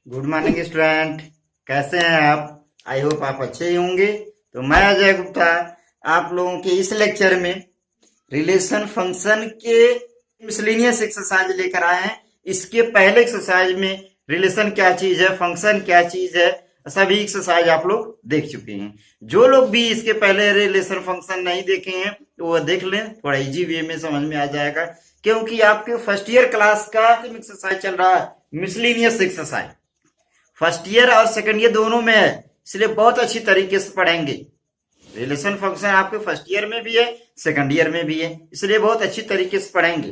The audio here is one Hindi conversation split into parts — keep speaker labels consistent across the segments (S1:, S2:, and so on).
S1: Good morning student. कैसे हैं आप? आई होप आप अच्छे ही होंगे। तो मैं अजय गुप्ता आप लोगों के इस लेक्चर में रिलेशन फंक्शन के मिसलेनियस एक्सरसाइज लेकर आए हैं। इसके पहले एक्सरसाइज में रिलेशन क्या चीज है, फंक्शन क्या चीज है, सभी एक्सरसाइज आप लोग देख चुके हैं। जो लोग भी इसके पहले रिलेशन फंक्शन नहीं देखे हैं तो वह देख लें, थोड़ा इजी वे में समझ में आ जाएगा, क्योंकि आपके फर्स्ट ईयर क्लास का एक्सरसाइज चल रहा है, मिसलेनियस एक्सरसाइज। फर्स्ट ईयर और सेकंड ईयर दोनों में है, इसलिए बहुत अच्छी तरीके से पढ़ेंगे। रिलेशन फंक्शन आपके फर्स्ट ईयर में भी है, सेकंड ईयर में भी है, इसलिए बहुत अच्छी तरीके से पढ़ेंगे।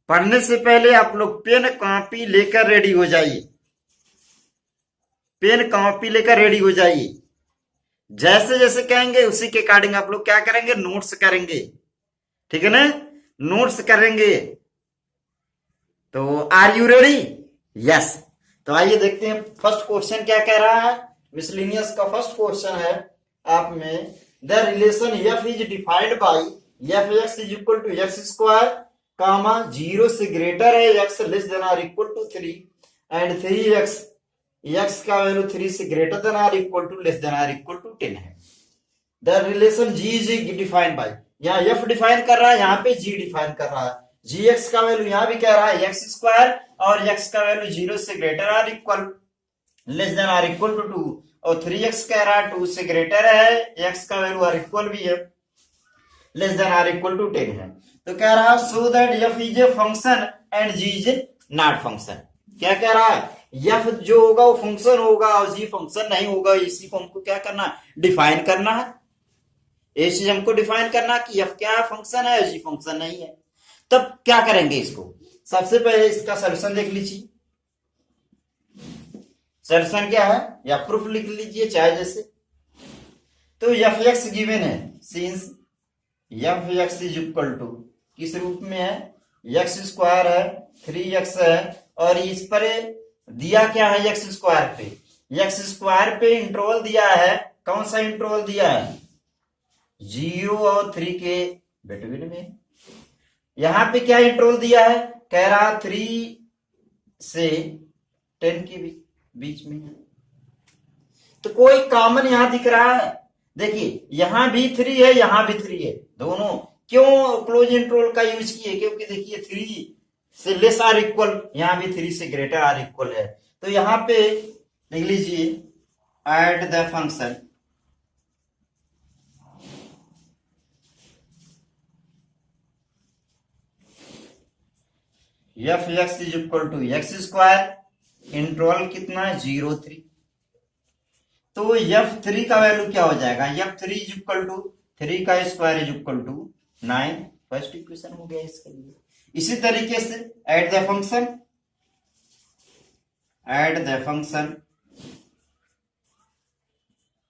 S1: पढ़ने से पहले आप लोग पेन कॉपी लेकर रेडी हो जाइए। पेन कॉपी लेकर रेडी हो जाइए। जैसे जैसे कहेंगे उसी के अकॉर्डिंग आप लोग क्या करेंगे, नोट्स करेंगे। ठीक है ना, नोट्स करेंगे। तो आर यू रेडी? यस। तो आइए देखते हैं फर्स्ट क्वेश्चन क्या कह रहा है। मिसलेनियस का फर्स्ट क्वेश्चन है आप में, the relation F is defined by F x is equal to x square comma 0 से ग्रेटर है X less than or equal to 3 and 3x X का वैल्यू 3 से greater than or equal to less than or equal to 10 है। The relation G is defined by, यहाँ एफ डिफाइन कर रहा है, यहाँ पे जी डिफाइन कर रहा है। जी एक्स का वैल्यू यहाँ भी कह रहा है एक्स स्क्वायर और एक्स का वैल्यू 0 से greater or equal less than or equal to 2 और 3x कह रहा है 2 से ग्रेटर है, x का वैल्यू आर इक्वल भी है, less than or equal to 10 है। तो कह रहा है so that f is a function and g is not function. क्या कह रहा है, f जो होगा वो फंक्शन होगा और g फंक्शन नहीं होगा। इसी को हमको क्या करना, डिफाइन करना है। ये चीज हमको डिफाइन करना कि f क्या फंक्शन है, g फंक्शन नहीं है। तब क्या करेंगे, इसको सबसे पहले इसका सोल्यूशन देख लीजिए। सोल्यूशन क्या है या प्रूफ लिख लीजिए चाहे जैसे। तो एफ एक्स गिवन है, since f x is equal to किस रूप में है, एक्स स्क्वायर है, 3x है और इस पर दिया क्या है एक्स स्क्वायर पे, एक्स स्क्वायर पे इंटरवल दिया है। कौन सा इंटरवल दिया है, 0 और 3 के बिटवीन में। यहां पे क्या इंटरवल दिया है, कह रहा 3 से 10 के बीच में। तो कोई कॉमन यहां दिख रहा है, देखिए यहां भी 3 है, यहां भी 3 है, दोनों क्यों क्लोज इंटरवल का यूज किए, क्योंकि देखिए 3 से लेस आर इक्वल, यहां भी 3 से ग्रेटर आर इक्वल है। तो यहां पे लिख लीजिए at the function f x is equal to x square, interval कितना है 0 3। तो एफ 3 का वैल्यू क्या हो जाएगा, एफ 3 इज इक्वल टू 3 का square is equal to 9। First equation हो गया इसके लिए। इसी तरीके से at the function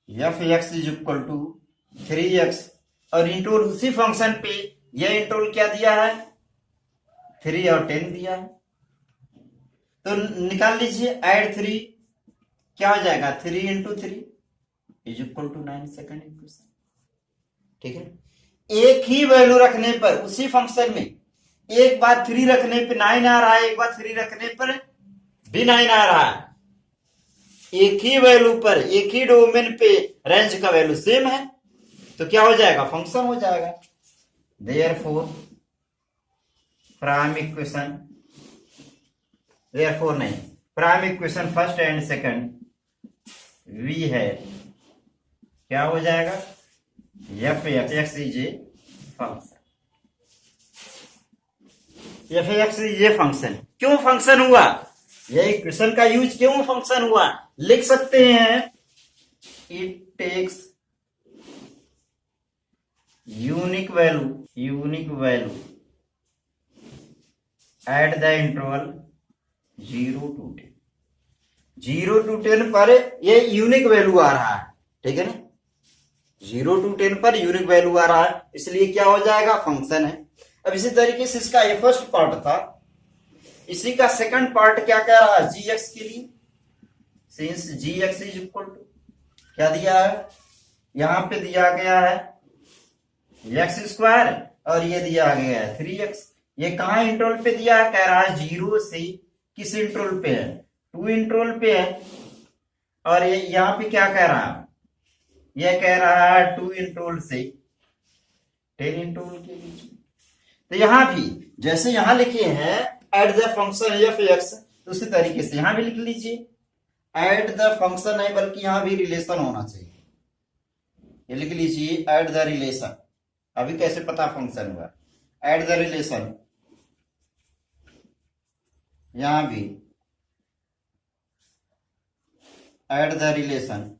S1: f x is equal to 3x और इंटरवल उसी फंक्शन पे यह इंटरवल क्या दिया है, 3 और 10 दिया है। तो निकाल लीजिए एड 3 क्या हो जाएगा, 3 into 3 is equal to 9, second equation. ठीक है, एक ही वैल्यू रखने पर उसी फंक्शन में एक बार 3 रखने पे 9 आ रहा है, एक बार 3 रखने पर भी 9 आ रहा है। एक ही वैल्यू पर एक ही डोमेन पे रेंज का वैल्यू सेम है, तो क्या हो जाएगा, फंक्शन हो जाएगा। देयरफॉर प्राइम इक्वेशन, देयरफॉर नहीं, prime equation first and second we है, क्या हो जाएगा, f x is a function. F x is a function क्यों फंक्शन हुआ, यह इक्वेशन का यूज क्यों फंक्शन हुआ, लिख सकते हैं it takes unique value at the interval 0 to 10। 0 to 10 पर ये यूनिक वैल्यू आ रहा है, ठीक है ना, 0 to 10 पर यूनिक वैल्यू आ रहा है, इसलिए क्या हो जाएगा, फंक्शन है। अब इसी तरीके से इसका ये फर्स्ट पार्ट था, इसी का सेकंड पार्ट क्या कह रहा है, जी एक्स के लिए, since g x is equal to क्या दिया है, यहां पे दिया गया है एक्स स्क्वायर और ये दिया गया है 3x। ये कहां इंटरवल पे दिया है, कह रहा है 0 से किस इंटरवल पे है, 2 इंटरवल पे है, और ये यहाँ पे क्या कह रहा है, यह कह रहा है 2 इंटरवल से 10 इंटरवल के बीच में। तो यहां भी जैसे यहां लिखे हैं eight the function f x, तो उसी तरीके से यहां भी लिख लीजिए एट द फंक्शन है, बल्कि यहां भी रिलेशन होना चाहिए, ये लिख लीजिए एट द रिलेशन। अभी कैसे पता फंक्शन हुआ, एट द रिलेशन, यहां भी एट द रिलेशन,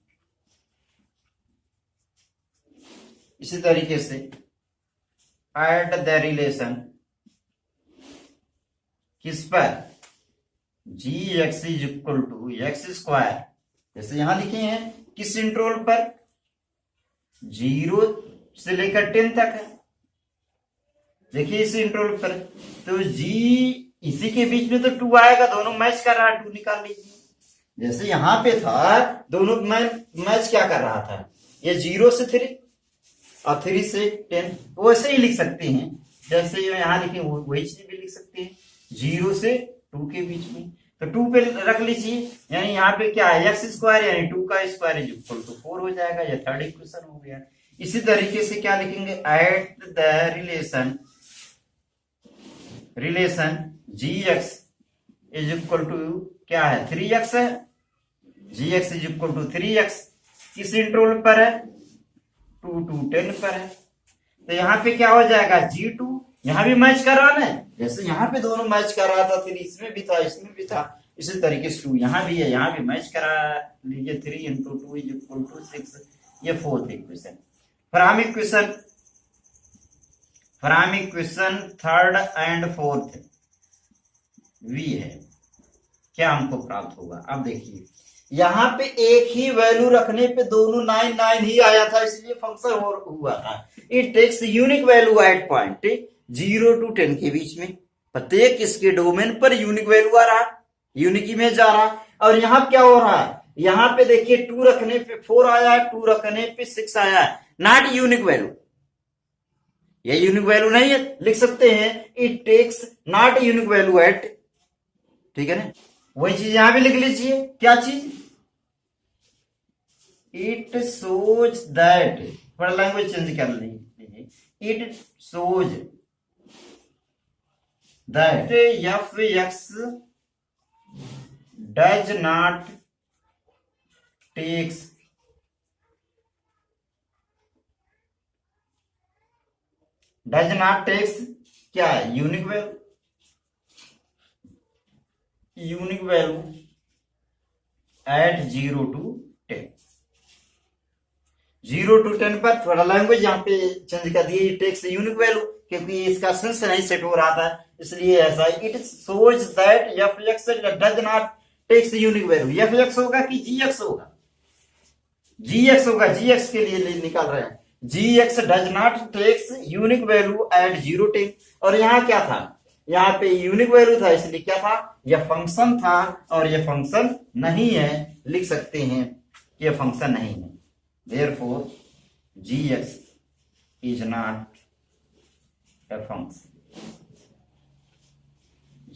S1: इसी तरीके से एट द रिलेशन किस पर, G x is equal to x square, जैसे यहां लिखे हैं किस इंटरवल पर, 0 से लेकर 10 तक है, देखिए इस इंटरवल पर, तो जी इसी के बीच में तो 2 आएगा, दोनों मैच कर रहा है, 2 निकाल लीजिए। जैसे यहां पे था दोनों मैच क्या कर रहा था, ये 0 से 3 और 3 से 10, वैसे ही लिख सकते हैं जैसे यहां लिखे वही चीज भी लिख सकते हैं, 0 से 2 के बीच में, तो 2 पे रख लीजिए, यानी यहाँ पे क्या है एक्स स्क्वायर यानी 2 का स्क्वायर इज इक्वल टू 4 हो जाएगा, ये थर्ड इक्वेशन हो गया। इसी तरीके से क्या लिखेंगे, at the relation g x is equal to क्या है 3x है, g x is equal to 3x, किस इंटरवल पर है, 2 to 10 पर है, तो यहाँ पे क्या हो जाएगा G2, यहाँ भी मैच कर रहा है, जैसे यहाँ पे दोनों मैच कर रहा था, 3 इसमें भी था इसमें भी था, इसी तरीके से 2 यहाँ भी है, यहाँ भी मैच करा लीजिए, 3 into 2 is equal to 6, ये fourth equation. From equation third and fourth we है, क्या हमको प्राप्त होगा, अब देखिए यहाँ पे एक ही वैल्यू रखने पे दोनों 9 9 ही आया था, इसलिए फंक्शन हुआ था। It takes unique value at point 0 to 10 के बीच में, प्रत्येक इसके डोमेन पर यूनिक वैल्यू आ रहा, यूनिक इमेज आ रहा, और यहाँ क्या हो रहा है, यहाँ पे देखिए 2 रखने पे 4 आया है, 2 रखने पे 6 आया है, नॉट यूनिक वैल्यू, ये यूनिक वैल्यू नहीं है, लिख सकते हैं it takes not unique value at, ठीक है ना, वही चीज यहां भी लिख लीजिए, क्या चीज, इट शोज दैट, थोड़ा लैंग्वेज चेंज कर लीजिए, it shows that F x does not takes क्या है, unique value at 0 to 10, 0 to 10 पर थोड़ा लैंग्वेज यहाँ पे चेंज कर दिए, टेक्स यूनिक वैल्यू, क्योंकि इसका सेंस नहीं सेट हो रहा था, इसलिए ऐसा, it shows that F x does not takes unique value, F X होगा कि जी एक्स होगा, जी एक्स होगा, जी एक्स के लिए निकाल रहे हैं, g x does not takes unique value at 0 10, और यहाँ क्या था, यहाँ पे यूनिक वैल्यू था, इसलिए क्या था, यह फंक्शन था, और यह फंक्शन नहीं है, लिख सकते हैं कि यह फंक्शन नहीं है, therefore gx is not a function,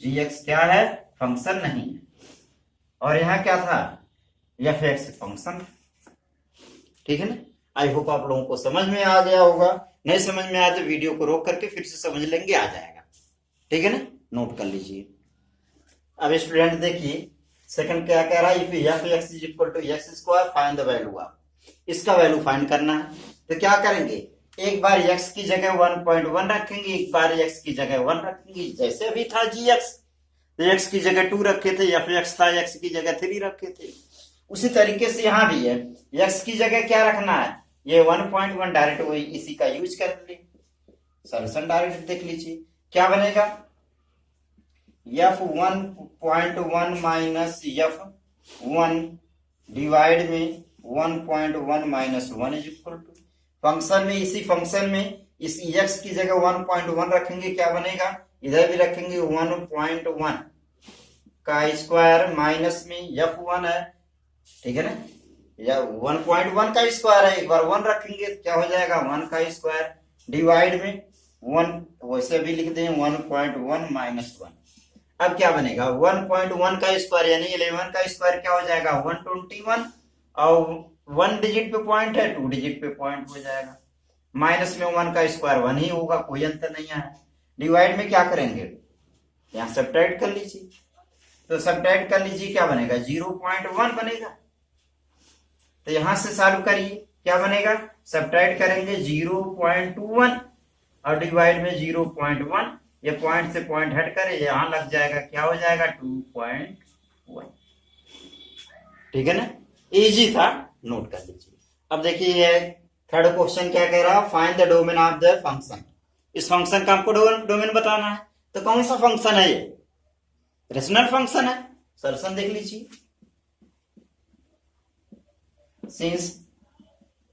S1: gx क्या है, फंक्शन नहीं है, और यहाँ क्या था, एफ एक्स फंक्शन, ठीक है ना। आई होप आप लोगों को समझ में आ गया होगा, नहीं समझ में आया तो वीडियो को रोक करके फिर से समझ लेंगे, आ जाएगा, ठीक है ना, नोट कर लीजिए। अब स्टूडेंट देखिए सेकंड क्या कह रहा है, if f x is equal to x square find the value of, इसका वैल्यू फाइंड करना है, तो क्या करेंगे, एक बार x की जगह 1.1 रखेंगे, एक बार x की जगह 1 रखेंगे, जैसे अभी था gx, तो x की जगह 2 रखे थे, एफ एक्स था x की जगह 3 रखे थे, उसी तरीके से यहां भी है, x की जगह क्या रखना है, ये 1.1 डायरेक्ट वही इसी का यूज कर ले, सॉल्यूशन डायरेक्ट देख लीजिए क्या बनेगा, f1.1 माइनस f1 डिवाइड में 1.1 minus 1 is equal to, function में इसी फंक्शन में इस x की जगह 1.1 रखेंगे, क्या बनेगा, इधर भी रखेंगे 1.1 का स्क्वायर माइनस में f1 है, ठीक है ना, या 1.1 का स्क्वायर है, एक बार 1 रखेंगे तो क्या हो जाएगा 1 का स्क्वायर डिवाइड में 1, वैसे भी लिख दें 1.1 माइनस 1। अब क्या बनेगा 1.1 का स्क्वायर यानी 11 का स्क्वायर क्या हो जाएगा 121 और 1 डिजिट पे पॉइंट है 2 डिजिट पे पॉइंट हो जाएगा। माइनस में 1 का स्क्वायर 1 ही होगा, कोई अंतर नहीं है। डिवाइड में क्या करेंगे यहाँ सब्ट्रैक्ट कर लीजिए, तो सब्ट्रैक्ट कर लीजिए क्या बनेगा 0.1 बनेगा। तो यहां से सॉल्व करिए क्या बनेगा, सब्ट्रैक्ट करेंगे 0.21 और डिवाइड में 0.1, ये पॉइंट से पॉइंट हट कर यहां लग जाएगा क्या हो जाएगा 2.1। ठीक है ना, इजी था, नोट कर लीजिए। अब देखिए थर्ड क्वेश्चन क्या कह रहा है, find the domain of the function. इस फंक्शन का आपको डोमेन बताना है, तो कौन सा फंक्शन है ये, रेशनल फंक्शन है। सॉल्यूशन देख लीजिए, since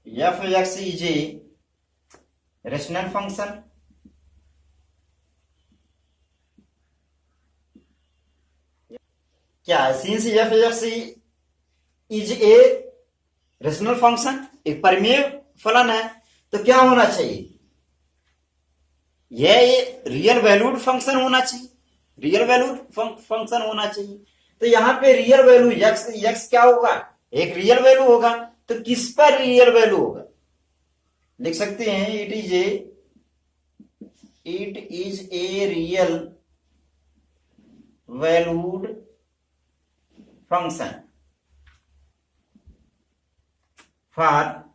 S1: f x is a rational function, क्या है since f x is a rational function, एक परिमेय फलन है, तो क्या होना चाहिए, यह रियल वैल्यूड फंक्शन होना चाहिए, रियल वैल्यूड फंक्शन होना चाहिए। तो यहां पे रियल वैल्यू एक्स क्या होगा, एक रियल वैल्यू होगा, तो किस पर रियल वैल्यू होगा, लिख सकते हैं it is a real valued function for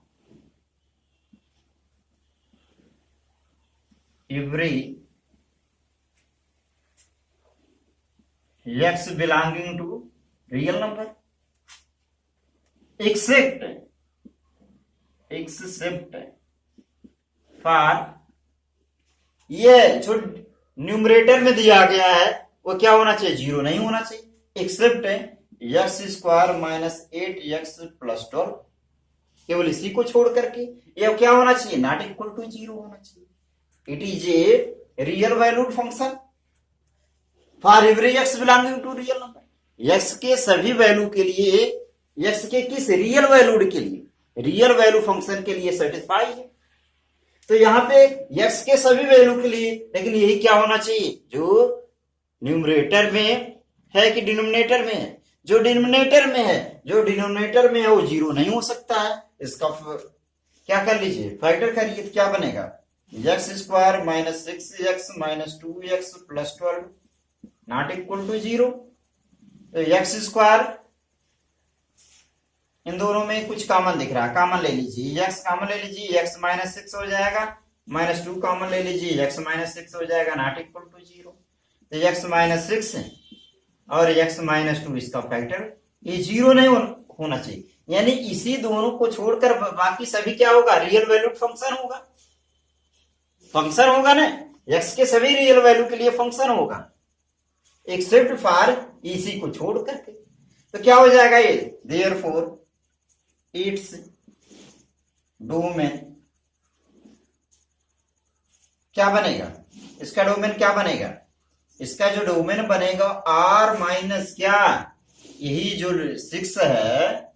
S1: every x belonging to real number except for ये जो न्यूमरेटर में दिया गया है वो क्या होना चाहिए, जीरो नहीं होना चाहिए, except x square minus 8x plus 12, केवल इसी को छोड़ करके ये क्या होना चाहिए, नॉट इक्वल टू जीरो होना चाहिए। It is a real valued function for every x belonging to real number। x के सभी वैल्यू के लिए, x के किस रियल वैल्यूड के लिए, रियल वैल्यू फंक्शन के लिए सेटिस्फाई है। तो यहां पे x के सभी वैल्यू के लिए, लेकिन यही क्या होना चाहिए जो न्यूमरेटर में है कि डिनोमिनेटर में है, जो डिनोमिनेटर में है वो जीरो नहीं हो सकता है। इसका क्या कर लीजिए, फैक्टर करिए, तो क्या बनेगा x square minus 6x minus 2x plus 12 not equal to zero. तो एक्स स्क्वायर, इन दोनों में कुछ कॉमन दिख रहा है, कॉमन ले लीजिए, एक्स कॉमन ले लीजिए, एक्स माइनस 6 हो जाएगा, माइनस 2 कॉमन ले लीजिए, एक्स माइनस 6 हो जाएगा, नॉट इक्वल टू जीरो। तो एक्स माइनस 6 और एक्स माइनस 2 इसका फैक्टर, ये जीरो नहीं होना चाहिए, यानी इसी दोनों को छोड़कर बाकी सभी क्या होगा, रियल वैल्यूड फंक्शन होगा, फंक्शन होगा ना, एक्स के सभी रियल वैल्यू के लिए फंक्शन होगा, एक्सेप्ट फॉर इसी को छोड़ करके। तो क्या हो जाएगा ये, देयरफॉर इट्स डोमेन क्या बनेगा, इसका डोमेन क्या बनेगा, इसका जो डोमेन बनेगा r माइनस क्या, यही जो 6 है,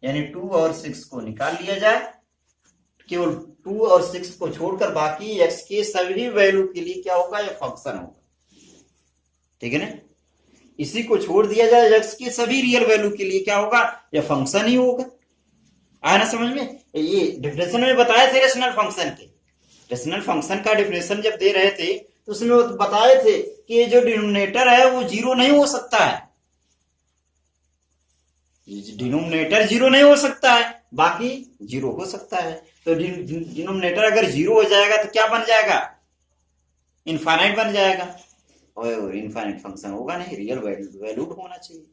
S1: यानी 2 और 6 को निकाल लिया जाए, केवल 2 और 6 को छोड़कर बाकी x के सभी वैल्यू के लिए क्या होगा, ये फंक्शन होगा। ठीक है ना, इसी को छोड़ दिया जाए, x के सभी रियल वैल्यू के लिए क्या होगा, ये फंक्शन ही होगा। आया ना समझ में, ये डिफिनेशन में बताए थे रेशनल फंक्शन के, रेशनल फंक्शन का डिफिनेशन जब दे रहे थे तो उसमें बताए थे कि ये जो डिनोमिनेटर है वो जीरो नहीं हो सकता है, डिनोमिनेटर जीरो नहीं हो सकता है, बाकी जीरो हो सकता है। तो डिनोमिनेटर अगर जीरो हो जाएगा तो क्या बन जाएगा, इनफाइनाइट बन जाएगा, और इनफाइनाइट फंक्शन होगा नहीं, रियल वैल्यूड होना चाहिए।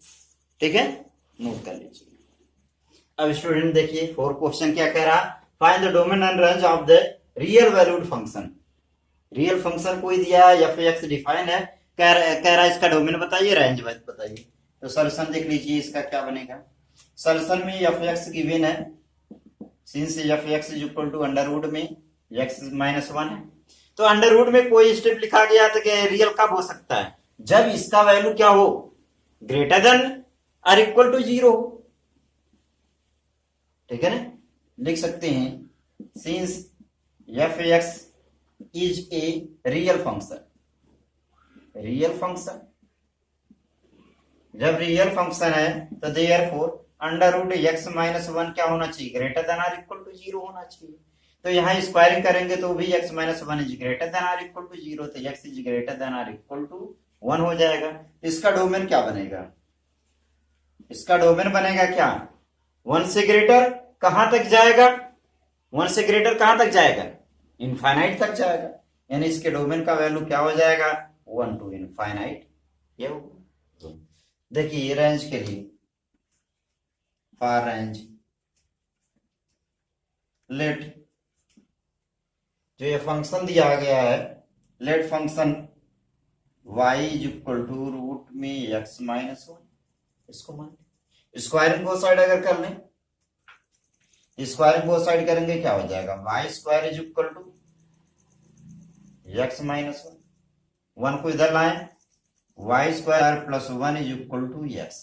S1: ठीक है, नोट कर लीजिए। अब स्टूडेंट देखिए फोर्थ क्वेश्चन क्या कह रहा, find the domain and range of the real valued function. Real function कोई दिया है, एफ एक्स डिफाइन है, कह रहा है इसका डोमेन बताइए, रेंज बताइए। तो सॉल्यूशन देख लीजिए, इसका क्या बनेगा, सॉल्यूशन में एफ एक्स गिवन है, since f x is equal to under root में एक्स माइनस 1 है, तो अंडर रूट में कोई स्टेप लिखा गया तो रियल कब हो सकता है, जब इसका वैल्यू क्या हो, ग्रेटर देन और इक्वल टू जीरो हो। ठीक है ना, लिख सकते हैं since f x is a real function, real function जब रियल फंक्शन है तो therefore under root x minus one क्या होना चाहिए, greater than or equal to zero होना चाहिए। तो यहाँ स्क्वायरिंग करेंगे तो भी x minus one is greater than or equal to zero, तो x is greater than or equal to one हो जाएगा। इसका डोमेन क्या बनेगा, इसका डोमेन बनेगा क्या, वन से ग्रेटर कहां तक जाएगा, वन से ग्रेटर कहां तक जाएगा, इनफाइनाइट तक जाएगा। यानी इसके डोमेन का वैल्यू क्या हो जाएगा, वन टू इनफाइनाइट। ये देखिए ये रेंज के लिए फॉर रेंज लेट जो ये फंक्शन दिया गया है, let function y is equal to root में x माइनस वन, इसको मान स्क्वायरिंग बोथ साइड अगर कर लें, स्क्वायरिंग बोथ साइड करेंगे क्या हो जाएगा, y square is equal to x minus one, one को इधर लाएं, y square plus one is equal to x.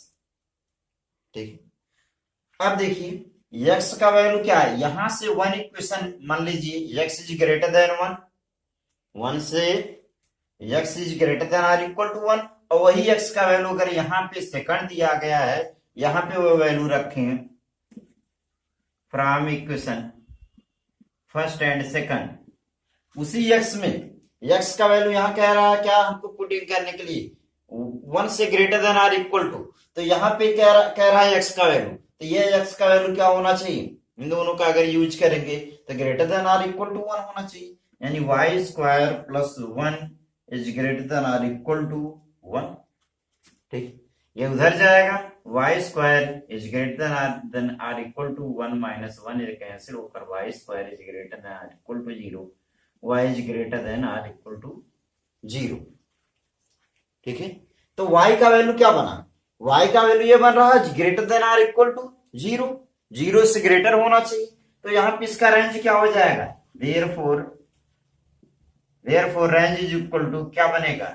S1: ठीक, अब देखिए एक्स का वैल्यू क्या है, यहां से वन इक्वेशन मान लीजिए x is greater than one, one से x is greater than or equal to one, और वही एक्स का वैल्यू अगर यहाँ पे सेकंड दिया गया है, यहां पे वो वैल्यू रखें from equation first and second, उसी एक्स में एक्स का वैल्यू यहां कह रहा है क्या हमको पुटिंग करने के लिए, वन से greater than or equal to, तो यहाँ पे कह रहा है एक्स का वैल्यू, तो ये एक्स का वैल्यू क्या होना चाहिए, इन दोनों का अगर यूज करेंगे तो greater than or equal to one होना चाहिए। यानी y square plus one is greater than or equal to one. ठीक, ये उधर जाएगा, y square is greater than or equal to one minus one cancel होकर y square is greater than or equal to zero, y is greater than or equal to zero. ठीक है, तो y का वैल्यू क्या बना, y का वैल्यू ये बन रहा है greater than or equal to zero, zero से ग्रेटर होना चाहिए, तो यहां पे इसका रेंज क्या हो जाएगा, therefore range is equal to क्या बनेगा,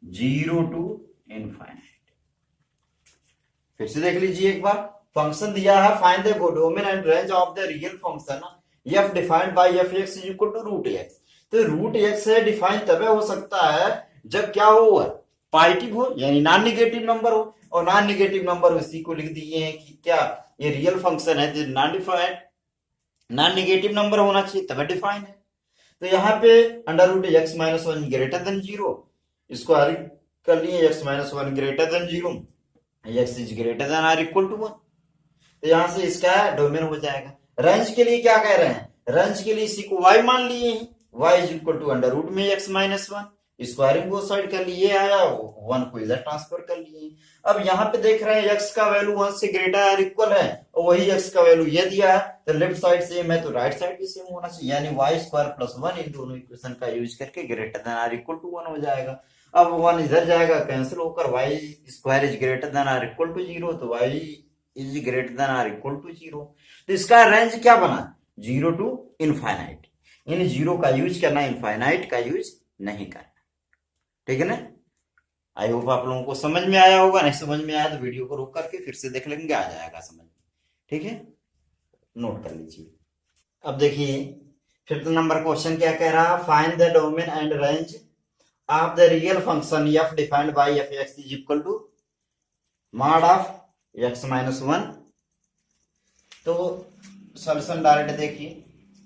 S1: जीरो टू इनफाइनाइट। फिर से देख लीजिए एक बार, फंक्शन दिया है find the domain and range of the real function f defined by f x is equal to root x, तो रूट x से डिफाइन तब हो सकता है जब क्या हो, पॉजिटिव हो यानी नॉन नेगेटिव नंबर हो, और नॉन नेगेटिव नंबर इसी को लिख दिए हैं कि क्या ये रियल फंक्शन है, non defined non negative number होना चाहिए तब डिफाइन है। तो यहाँ पे under root x minus one greater than zero, इसको कर लिए x minus one greater than zero, x is greater than or equal to one, तो यहां से इसका डोमेन हो जाएगा। रेंज के लिए क्या कह रहे हैं, रेंज के लिए इसी को y मान लिए हैं, y is equal to under root में x minus one, squaring both side कर लिए, आया वन को इधर ट्रांसफर कर लिए। अब यहाँ पे देख रहे हैं x का वैल्यू वन से ग्रेटर आर इक्वल है, और वही x का वैल्यू ये दिया है, तो लेफ्ट साइड सेम है तो राइट साइड भी सेम होना चाहिए, यानी वाई स्क्वायर प्लस वन इन दोनों इक्वेशन का यूज करके greater than or equal to one हो जाएगा। अब वन इधर जाएगा कैंसिल होकर y square is greater than or equal to zero, तो y is greater than or equal to zero, तो इसका रेंज क्या बना, जीरो टू इनफाइनाइट, इन जीरो का यूज करना, इनफाइनाइट का यूज नहीं करना। ठीक है ना, आई होप आप लोगों को समझ में आया होगा, नहीं समझ में आया तो वीडियो को रोक करके फिर से देख लेंगे, आ जाएगा समझ में। ठीक है, नोट कर लीजिए। अब देखिए फिफ्थ नंबर क्वेश्चन क्या कह रहा है, find the domain and range of the real function f defined by f x is equal to mod of x minus one. तो सॉल्यूशन डायरेक्ट देखिए,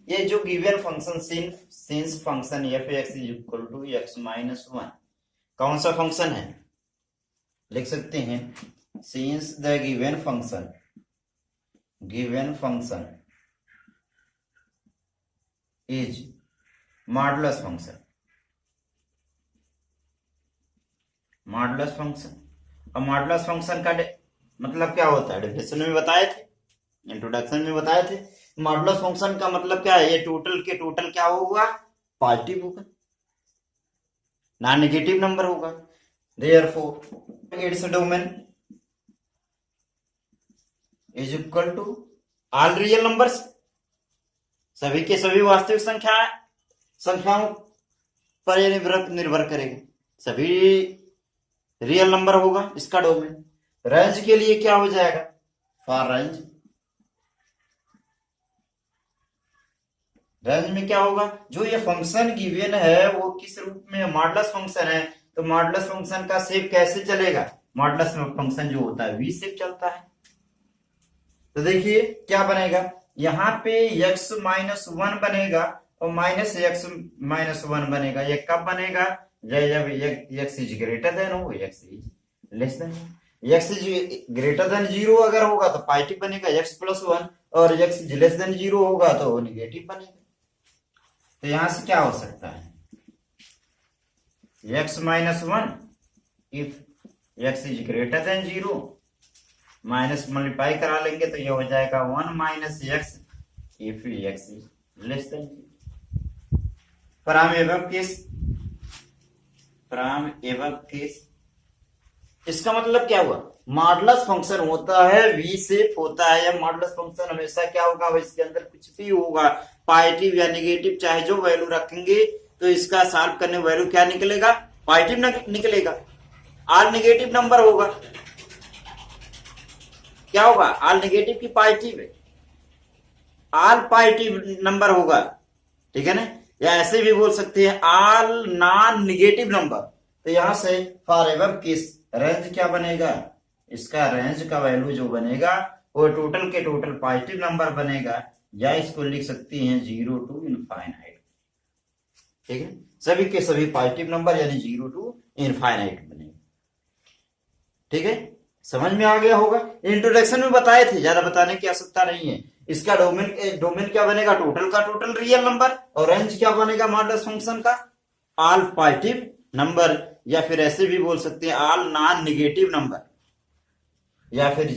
S1: ये जो given function since function f x is equal to x minus one कौन सा फंक्शन है, लिख सकते हैं since the given function is modulus function, modulus function. अब मॉडुलस फंक्शन का मतलब क्या होता है, डेफिनेशन में बताए थे, इंट्रोडक्शन में बताए थे। मॉडुलस फंक्शन का मतलब क्या है, ये टोटल के टोटल क्या होगा, पॉजिटिव होगा, नॉन नेगेटिव नंबर होगा। Therefore its domain is equal to all real numbers, सभी के सभी वास्तविक संख्याओं पर ये निर्भर करेगा, सभी रियल नंबर होगा इसका डोमेन। रेंज के लिए क्या हो जाएगा, फॉर रेंज में क्या होगा, जो ये फंक्शन गिवन है वो किस रूप में, मॉडुलस फंक्शन है, तो मॉडुलस फंक्शन का शेप कैसे चलेगा, मॉडुलस में फंक्शन जो होता है वी शेप चलता है। तो देखिए क्या बनेगा, यहाँ पे x माइनस वन बनेगा और माइनस एक्स माइनस वन बनेगा। ये कब बनेगा, जब x इज ग्रेटर देन हो, x is less than. x is greater than zero अगर होगा तो पॉजिटिव बनेगा x प्लस वन, और x is less than zero होगा तो निगेटिव बनेगा। तो यहां से क्या हो सकता है, x minus one if x is greater than zero, minus multiply करा लेंगे तो ये हो जाएगा one minus x if x is less than zero. From above case इसका मतलब क्या हुआ, मॉडुलस फंक्शन होता है वी शेप होता है, या मॉडुलस फंक्शन हमेशा क्या होगा, इसके अंदर कुछ भी होगा पॉजिटिव या नेगेटिव, चाहे जो वैल्यू रखेंगे तो इसका सॉल्व करने वैल्यू क्या निकलेगा, पॉजिटिव निकलेगा। ऑल नेगेटिव नंबर होगा, क्या होगा, ऑल नेगेटिव की पॉजिटिव है, ऑल पॉजिटिव नंबर होगा, ठीक है ना। या ऐसे भी बोल सकते हैं ऑल नॉन नेगेटिव नंबर। तो यहां से फॉर एवर केस रेंज क्या बनेगा, इसका रेंज का वैल्यू जो बनेगा वो टोटल के टोटल पॉजिटिव नंबर बनेगा, या इसको लिख सकते हैं 0 to इनफाइनाइट, ठीक है। सभी के सभी पॉजिटिव नंबर यानी 0 to इनफाइनाइट बनेगा, ठीक है। समझ में आ गया होगा, इंट्रोडक्शन में बताए थे, ज्यादा बताने की आवश्यकता नहीं है। इसका डोमेन क्या बनेगा, टोटल का टोटल रियल नंबर, और रेंज क्या बनेगा मॉडुलस फंक्शन का, ऑल पॉजिटिव नंबर, या फिर ऐसे भी बोल सकते हैं ऑल नॉन नेगेटिव नंबर, या फिर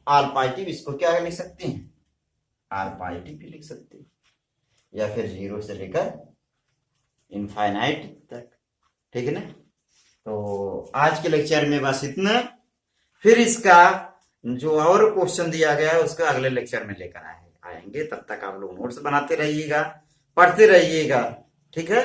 S1: ऑल पॉजिटिव, इसको क्या लिख सकते हैं, ऑल पॉजिटिव भी लिख सकते हैं, या फिर 0 से लेकर इनफाइनाइट तक, ठीक है ना। तो आज के लेक्चर में बस इतना, फिर इसका जो और क्वेश्चन दिया गया है उसका अगले लेक्चर में लेकर आएंगे। तब तक आप लोग नोट्स बनाते रहिएगा, पढ़ते रहिएगा, ठीक है।